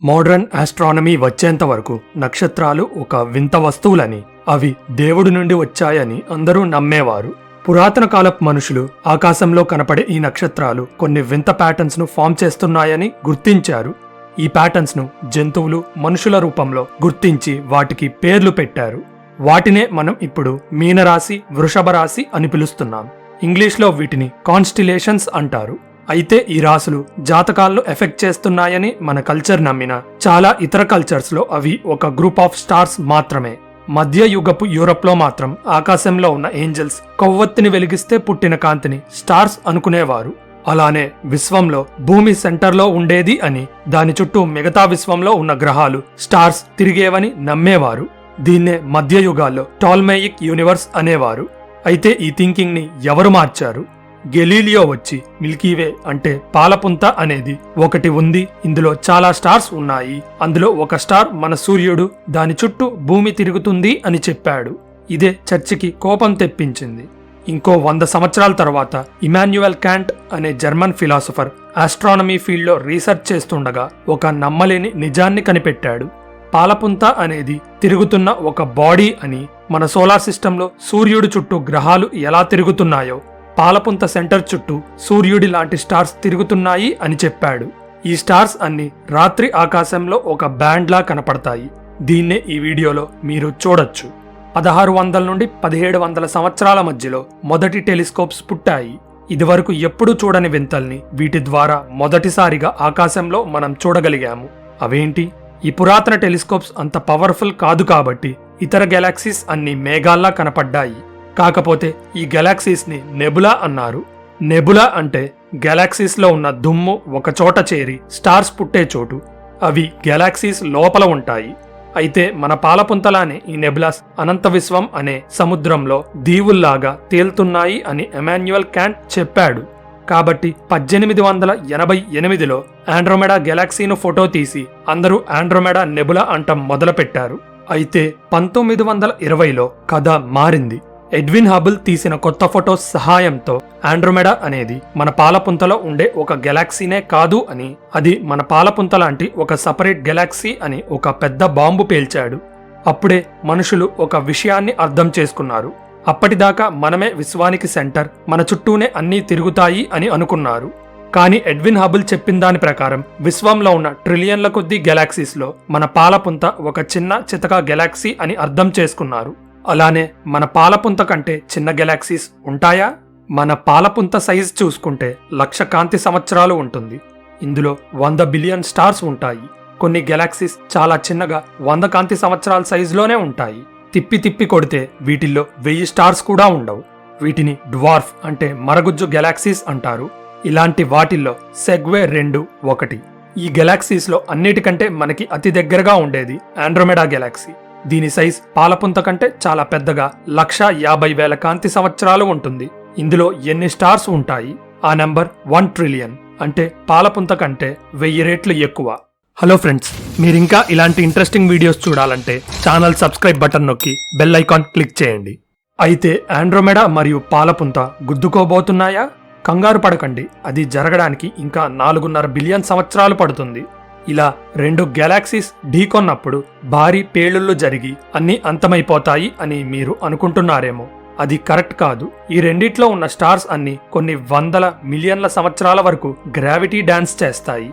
Modern astronomy వచ్చేంత వరకు నక్షత్రాలు ఒక వింత వస్తువులని, అవి దేవుడి నుండి వచ్చాయని అందరూ నమ్మేవారు. పురాతన కాలపు మనుషులు ఆకాశంలో కనపడే ఈ నక్షత్రాలు కొన్ని వింత ప్యాటర్న్స్ ను ఫామ్ చేస్తున్నాయని గుర్తించారు. ఈ ప్యాటర్న్స్ ను జంతువులు మనుషుల రూపంలో గుర్తించి వాటికి పేర్లు పెట్టారు. వాటినే మనం ఇప్పుడు మీనరాశి, వృషభ రాశి అని పిలుస్తున్నాం. ఇంగ్లీష్లో వీటిని కాన్స్టిలేషన్స్ అంటారు. అయితే ఈ రాశులు జాతకాలను ఎఫెక్ట్ చేస్తున్నాయని మన కల్చర్ నమ్మిన చాలా ఇతర కల్చర్స్ లో అవి ఒక గ్రూప్ ఆఫ్ స్టార్స్ మాత్రమే. మధ్య యుగపు యూరప్ లో మాత్రం ఆకాశంలో ఉన్న ఏంజల్స్ కొవ్వొత్తిని వెలిగిస్తే పుట్టిన కాంతిని స్టార్స్ అనుకునేవారు. అలానే విశ్వంలో భూమి సెంటర్లో ఉండేది అని, దాని చుట్టూ మిగతా విశ్వంలో ఉన్న గ్రహాలు స్టార్స్ తిరిగేవని నమ్మేవారు. దీన్నే మధ్య యుగాల్లో టాల్మేయిక్ యూనివర్స్ అనేవారు. అయితే ఈ థింకింగ్ ని ఎవరు మార్చారు? గెలీలియో వచ్చి మిల్కీవే అంటే పాలపుంత అనేది ఒకటి ఉంది, ఇందులో చాలా స్టార్స్ ఉన్నాయి, అందులో ఒక స్టార్ మన సూర్యుడు, దాని చుట్టూ భూమి తిరుగుతుంది అని చెప్పాడు. ఇదే చర్చికి కోపం తెప్పించింది. ఇంకో 100 సంవత్సరాల తర్వాత ఇమాన్యుయల్ క్యాంట్ అనే జర్మన్ ఫిలాసఫర్ ఆస్ట్రానమీ ఫీల్డ్లో రీసెర్చ్ చేస్తుండగా ఒక నమ్మలేని నిజాన్ని కనిపెట్టాడు. పాలపుంత అనేది తిరుగుతున్న ఒక బాడీ అని, మన సోలార్ సిస్టంలో సూర్యుడి చుట్టూ గ్రహాలు ఎలా తిరుగుతున్నాయో పాలపుంత సెంటర్ చుట్టూ సూర్యుడి లాంటి స్టార్స్ తిరుగుతున్నాయి అని చెప్పాడు. ఈ స్టార్స్ అన్ని రాత్రి ఆకాశంలో ఒక బ్యాండ్లా కనపడతాయి. దీన్నే ఈ వీడియోలో మీరు చూడొచ్చు. 1600 నుండి 1700 సంవత్సరాల మధ్యలో మొదటి టెలిస్కోప్స్ పుట్టాయి. ఇదివరకు ఎప్పుడూ చూడని వింతల్ని వీటి ద్వారా మొదటిసారిగా ఆకాశంలో మనం చూడగలిగాము. అవేంటి? ఈ పురాతన టెలిస్కోప్స్ అంత పవర్ఫుల్ కాదు కాబట్టి ఇతర గెలాక్సీస్ అన్ని మేఘాల్లా కనపడ్డాయి. కాకపోతే ఈ గెలాక్సీస్ ని నెబులా అన్నారు. నెబులా అంటే గెలాక్సీస్ లో ఉన్న దుమ్ము ఒక చోట చేరి స్టార్స్ పుట్టే చోటు. అవి గెలాక్సీస్ లోపల ఉంటాయి. అయితే మన పాలపుంతలానే ఈ నెబులాస్ అనంత విశ్వం అనే సముద్రంలో దీవుల్లాగా తేలుతున్నాయి అని ఎమాన్యుయల్ క్యాంట్ చెప్పాడు. కాబట్టి 1888లో ఆండ్రోమెడా గెలాక్సీను ఫోటో తీసి అందరూ ఆండ్రోమెడా నెబులా అంటం మొదలుపెట్టారు. అయితే 1920లో కథ మారింది. ఎడ్విన్ హబుల్ తీసిన కొత్త ఫొటోస్ సహాయంతో ఆండ్రోమెడా అనేది మన పాలపుంతలో ఉండే ఒక గెలాక్సీనే కాదు అని, అది మన పాలపుంత లాంటి ఒక సపరేట్ గెలాక్సీ అని ఒక పెద్ద బాంబు పేల్చాడు. అప్పుడే మనుషులు ఒక విషయాన్ని అర్థం చేసుకున్నారు. అప్పటిదాకా మనమే విశ్వానికి సెంటర్, మన చుట్టూనే అన్నీ తిరుగుతాయి అని అనుకున్నారు. కానీ ఎడ్విన్ హబుల్ చెప్పిన దాని ప్రకారం విశ్వంలో ఉన్న ట్రిలియన్ల కొద్దీ గెలాక్సీస్ లో మన పాలపుంత ఒక చిన్న చితక గెలాక్సీ అని అర్థం చేసుకున్నారు. అలానే మన పాలపుంత కంటే చిన్న గెలాక్సీస్ ఉంటాయా? మన పాలపుంత సైజ్ చూసుకుంటే 1,00,000 కాంతి సంవత్సరాలు ఉంటుంది. ఇందులో 100 బిలియన్ స్టార్స్ ఉంటాయి. కొన్ని గెలాక్సీస్ చాలా చిన్నగా 100 కాంతి సంవత్సరాల సైజులోనే ఉంటాయి. తిప్పి తిప్పి కొడితే వీటిల్లో 1000 స్టార్స్ కూడా ఉండవు. వీటిని డ్వార్ఫ్ అంటే మరగుజ్జు గెలాక్సీస్ అంటారు. ఇలాంటి వాటిల్లో సెగ్వే 2 ఒకటి. ఈ గెలాక్సీస్ లో అన్నిటికంటే మనకి అతి దగ్గరగా ఉండేది ఆండ్రోమెడా గెలాక్సీ. దీని సైజ్ పాలపుంత కంటే చాలా పెద్దగా 1,50,000 కాంతి సంవత్సరాలు ఉంటుంది. ఇందులో ఎన్ని స్టార్స్ ఉంటాయి? ఆ నెంబర్ 1 ట్రిలియన్, అంటే పాలపుంత కంటే 1000 రెట్లు ఎక్కువ. హలో ఫ్రెండ్స్, మీరింకా ఇలాంటి ఇంట్రెస్టింగ్ వీడియోస్ చూడాలంటే ఛానల్ సబ్స్క్రైబ్ బటన్ నొక్కి బెల్ ఐకాన్ క్లిక్ చేయండి. అయితే ఆండ్రోమెడా మరియు పాలపుంత గుద్దుకోబోతున్నాయా? కంగారు పడకండి, అది జరగడానికి ఇంకా 4.5 బిలియన్ సంవత్సరాలు పడుతుంది. ఇలా 2 గెలాక్సీస్ ఢీకొన్నప్పుడు భారీ పేలుళ్లు జరిగి అన్నీ అంతమైపోతాయి అని మీరు అనుకుంటున్నారేమో. అది కరెక్ట్ కాదు. ఈ రెండిట్లో ఉన్న స్టార్స్ అన్ని కొన్ని వందల మిలియన్ల సంవత్సరాల వరకు గ్రావిటీ డాన్స్ చేస్తాయి.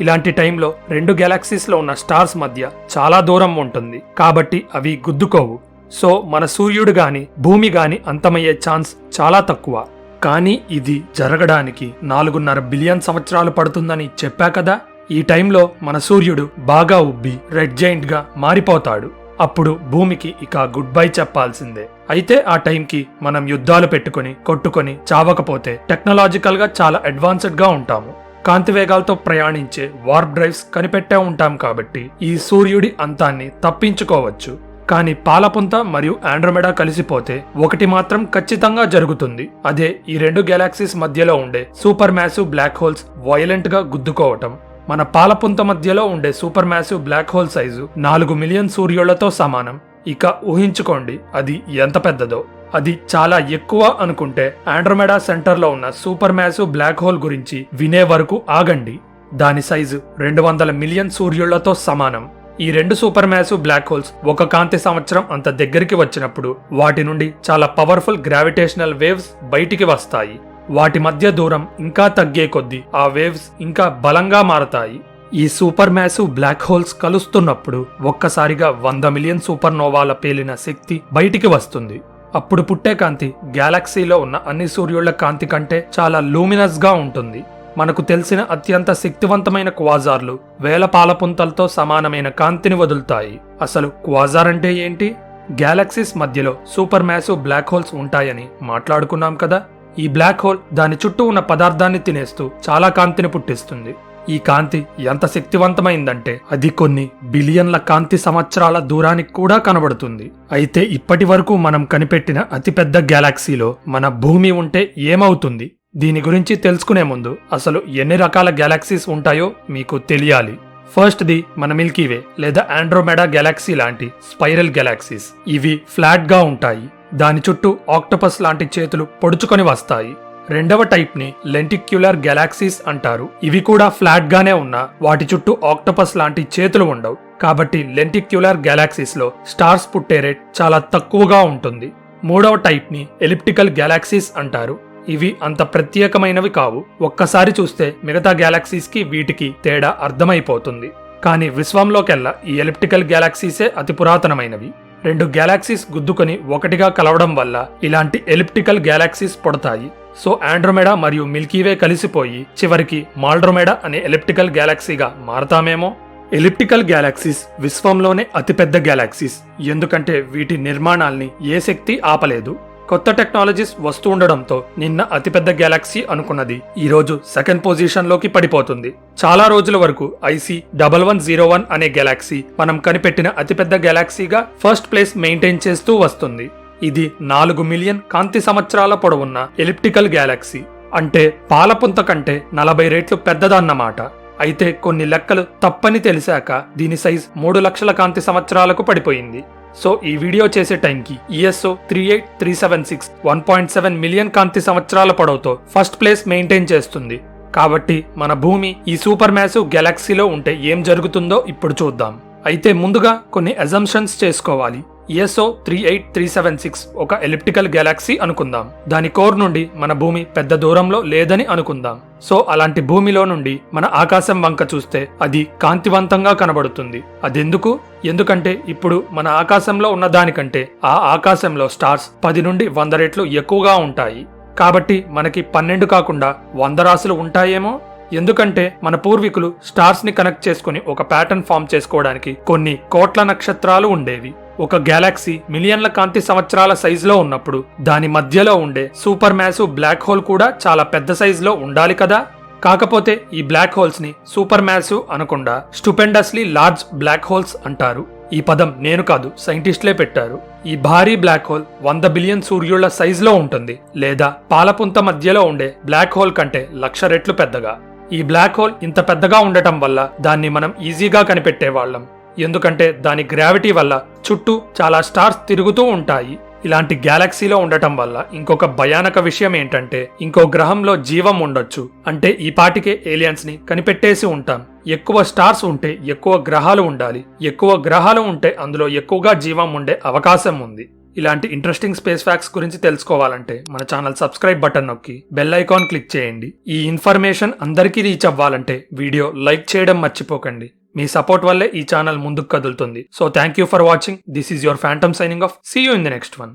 ఇలాంటి టైంలో 2 గెలాక్సీస్ లో ఉన్న స్టార్స్ మధ్య చాలా దూరం ఉంటుంది, కాబట్టి అవి గుద్దుకోవు. సో మన సూర్యుడు గాని భూమి గాని అంతమయ్యే ఛాన్స్ చాలా తక్కువ. కానీ ఇది జరగడానికి 4.5 బిలియన్ సంవత్సరాలు పడుతుందని చెప్పా కదా. ఈ టైంలో మన సూర్యుడు బాగా ఉబ్బి రెడ్ జైంట్ గా మారిపోతాడు. అప్పుడు భూమికి ఇక గుడ్ బై చెప్పాల్సిందే. అయితే ఆ టైంకి మనం యుద్ధాలు పెట్టుకుని కొట్టుకొని చావకపోతే టెక్నాలజికల్ గా చాలా అడ్వాన్స్డ్ గా ఉంటాము. కాంతి వేగాలతో ప్రయాణించే వార్ప్ డ్రైవ్స్ కనిపెట్టే ఉంటాం కాబట్టి ఈ సూర్యుడి అంతాన్ని తప్పించుకోవచ్చు. కానీ పాలపుంత మరియు ఆండ్రోమెడా కలిసిపోతే ఒకటి మాత్రం ఖచ్చితంగా జరుగుతుంది. అదే ఈ 2 గెలాక్సీస్ మధ్యలో ఉండే super massive black holes violent గా గుద్దుకోవటం. మన పాలపుంత మధ్యలో ఉండే super massive black hole size 4 million సూర్యులతో సమానం. ఇక ఊహించుకోండి అది ఎంత పెద్దదో. అది చాలా ఎక్కువ అనుకుంటే ఆండ్రోమెడా సెంటర్లో ఉన్న సూపర్ మ్యాసివ్ బ్లాక్ హోల్ గురించి వినే వరకు ఆగండి. దాని సైజు 200 మిలియన్ సూర్యుళ్లతో సమానం. ఈ 2 సూపర్ మ్యాసివ్ బ్లాక్ హోల్స్ ఒక కాంతి సంవత్సరం అంత దగ్గరికి వచ్చినప్పుడు వాటి నుండి చాలా పవర్ఫుల్ గ్రావిటేషనల్ వేవ్స్ బయటికి వస్తాయి. వాటి మధ్య దూరం ఇంకా తగ్గే కొద్దీ ఆ వేవ్స్ ఇంకా బలంగా మారతాయి. ఈ సూపర్ మ్యాసివ్ బ్లాక్ హోల్స్ కలుస్తున్నప్పుడు ఒక్కసారిగా 100 మిలియన్ సూపర్ నోవాల పేలిన శక్తి బయటికి వస్తుంది. అప్పుడు పుట్టే కాంతి గ్యాలక్సీలో ఉన్న అన్ని సూర్యుళ్ల కాంతి కంటే చాలా లూమినస్ గా ఉంటుంది. మనకు తెలిసిన అత్యంత శక్తివంతమైన క్వాజార్లు వేల పాలపుంతలతో సమానమైన కాంతిని వదులుతాయి. అసలు క్వాజార్ అంటే ఏంటి? గ్యాలక్సీస్ మధ్యలో సూపర్ మ్యాసివ్ బ్లాక్ హోల్స్ ఉంటాయని మాట్లాడుకున్నాం కదా. ఈ బ్లాక్ హోల్ దాని చుట్టూ ఉన్న పదార్థాన్ని తినేస్తూ చాలా కాంతిని పుట్టిస్తుంది. ఈ కాంతి ఎంత శక్తివంతమైందంటే అది కొన్ని బిలియన్ల కాంతి సంవత్సరాల దూరానికి కూడా కనబడుతుంది. అయితే ఇప్పటి వరకు మనం కనిపెట్టిన అతిపెద్ద గ్యాలక్సీలో మన భూమి ఉంటే ఏమవుతుంది? దీని గురించి తెలుసుకునే ముందు అసలు ఎన్ని రకాల గ్యాలక్సీస్ ఉంటాయో మీకు తెలియాలి. ఫస్ట్ ది మన మిల్కీవే లేదా ఆండ్రోమెడా గ్యాలక్సీ లాంటి స్పైరల్ గ్యాలక్సీస్. ఇవి ఫ్లాట్ గా ఉంటాయి. దాని చుట్టూ ఆక్టోపస్ లాంటి చేతులు పొడుచుకొని వస్తాయి. రెండవ టైప్ ని లెంటిక్యులర్ గ్యాలక్సీస్ అంటారు. ఇవి కూడా ఫ్లాట్ గానే ఉన్నా వాటి చుట్టూ ఆక్టోపస్ లాంటి చేతులు ఉండవు. కాబట్టి లెంటిక్యులర్ గ్యాలక్సీస్ లో స్టార్స్ పుట్టే రేట్ చాలా తక్కువగా ఉంటుంది. మూడవ టైప్ ని ఎలిప్టికల్ గ్యాలక్సీస్ అంటారు. ఇవి అంత ప్రత్యేకమైనవి కావు. ఒక్కసారి చూస్తే మిగతా గ్యాలక్సీస్ కి వీటికి తేడా అర్థమైపోతుంది. కానీ విశ్వంలోకెల్లా ఈ ఎలిప్టికల్ గ్యాలక్సీసే అతి పురాతనమైనవి. 2 గ్యాలక్సీస్ గుద్దుకొని ఒకటిగా కలవడం వల్ల ఇలాంటి ఎలిప్టికల్ గ్యాలక్సీస్ పుడతాయి. సో ఆండ్రోమెడా మరియు మిల్కీవే కలిసిపోయి చివరికి మాల్డ్రోమెడా అనే ఎలిప్టికల్ గ్యాలక్సీగా మారతామేమో. ఎలిప్టికల్ గ్యాలక్సీస్ విశ్వంలోనే అతిపెద్ద గ్యాలక్సీస్. ఎందుకంటే వీటి నిర్మాణాల్ని ఏ శక్తి ఆపలేదు. కొత్త టెక్నాలజీస్ వస్తూ ఉండడంతో నిన్న అతిపెద్ద గ్యాలక్సీ అనుకున్నది ఈరోజు సెకండ్ పొజిషన్ లోకి పడిపోతుంది. చాలా రోజుల వరకు IC1101 అనే గ్యాలక్సీ మనం కనిపెట్టిన అతిపెద్ద గ్యాలక్సీగా ఫస్ట్ ప్లేస్ మెయింటైన్ చేస్తూ వస్తుంది. ఇది 4 మిలియన్ కాంతి సంవత్సరాల పొడవున్న ఎలిప్టికల్ గ్యాలక్సీ. అంటే పాలపుంత కంటే 40 రెట్లు పెద్దదన్నమాట. అయితే కొన్ని లెక్కలు తప్పని తెలిసాక దీని సైజ్ 3 లక్షల కాంతి సంవత్సరాలకు పడిపోయింది. సో ఈ వీడియో చేసే టైంకి ESO 38376 1.7 మిలియన్ కాంతి సంవత్సరాల పొడవుతో ఫస్ట్ ప్లేస్ మెయింటైన్ చేస్తుంది. కాబట్టి మన భూమి ఈ సూపర్ మ్యాసివ్ గ్యాలక్సీలో ఉంటే ఏం జరుగుతుందో ఇప్పుడు చూద్దాం. అయితే ముందుగా కొన్ని అజంప్షన్స్ చేసుకోవాలి. ESO 38376 ఒక ఎలిప్టికల్ గ్యాలక్సీ అనుకుందాం. దాని కోర్ నుండి మన భూమి పెద్ద దూరంలో లేదని అనుకుందాం. సో అలాంటి భూమిలో నుండి మన ఆకాశం వంక చూస్తే అది కాంతివంతంగా కనబడుతుంది. అదెందుకు? ఎందుకంటే ఇప్పుడు మన ఆకాశంలో ఉన్న దానికంటే ఆ ఆకాశంలో స్టార్స్ 10 నుండి 100 రెట్లు ఎక్కువగా ఉంటాయి. కాబట్టి మనకి 12 కాకుండా 100 రాశులు ఉంటాయేమో. ఎందుకంటే మన పూర్వీకులు స్టార్స్ ని కనెక్ట్ చేసుకుని ఒక ప్యాటర్న్ ఫామ్ చేసుకోవడానికి కొన్ని కోట్ల నక్షత్రాలు ఉండేవి. ఒక గ్యాలక్సీ మిలియన్ల కాంతి సంవత్సరాల సైజులో ఉన్నప్పుడు దాని మధ్యలో ఉండే సూపర్ మ్యాసివ్ బ్లాక్ హోల్ కూడా చాలా పెద్ద సైజులో ఉండాలి కదా. కాకపోతే ఈ బ్లాక్ హోల్స్ ని సూపర్ మ్యాసివ్ అనకుండా స్టూపెండస్లీ లార్జ్ బ్లాక్ హోల్స్ అంటారు. ఈ పదం నేను కాదు, సైంటిస్టులే పెట్టారు. ఈ భారీ బ్లాక్ హోల్ 100 బిలియన్ సూర్యుళ్ల సైజులో ఉంటుంది, లేదా పాలపుంత మధ్యలో ఉండే బ్లాక్ హోల్ కంటే 1,00,000 రెట్లు పెద్దగా. ఈ బ్లాక్ హోల్ ఇంత పెద్దగా ఉండటం వల్ల దాన్ని మనం ఈజీగా కనిపెట్టేవాళ్లం. ఎందుకంటే దాని గ్రావిటీ వల్ల చుట్టూ చాలా స్టార్స్ తిరుగుతూ ఉంటాయి. ఇలాంటి గ్యాలక్సీలో ఉండటం వల్ల ఇంకొక భయానక విషయం ఏంటంటే ఇంకో గ్రహంలో జీవం ఉండొచ్చు. అంటే ఈ పాటికే ఏలియన్స్ ని కనిపెట్టేసి ఉంటాం. ఎక్కువ స్టార్స్ ఉంటే ఎక్కువ గ్రహాలు ఉండాలి. ఎక్కువ గ్రహాలు ఉంటే అందులో ఎక్కువగా జీవం ఉండే అవకాశం ఉంది. ఇలాంటి ఇంట్రెస్టింగ్ స్పేస్ ఫ్యాక్ట్స్ గురించి తెలుసుకోవాలంటే మన ఛానల్ సబ్స్క్రైబ్ బటన్ నొక్కి బెల్ ఐకాన్ క్లిక్ చేయండి. ఈ ఇన్ఫర్మేషన్ అందరికీ రీచ్ అవ్వాలంటే వీడియో లైక్ చేయడం మర్చిపోకండి. మీ సపోర్ట్ వల్లే ఈ ఛానల్ ముందుకు కదులుతుంది. So thank you for watching. This is your phantom signing off. See you in the next one.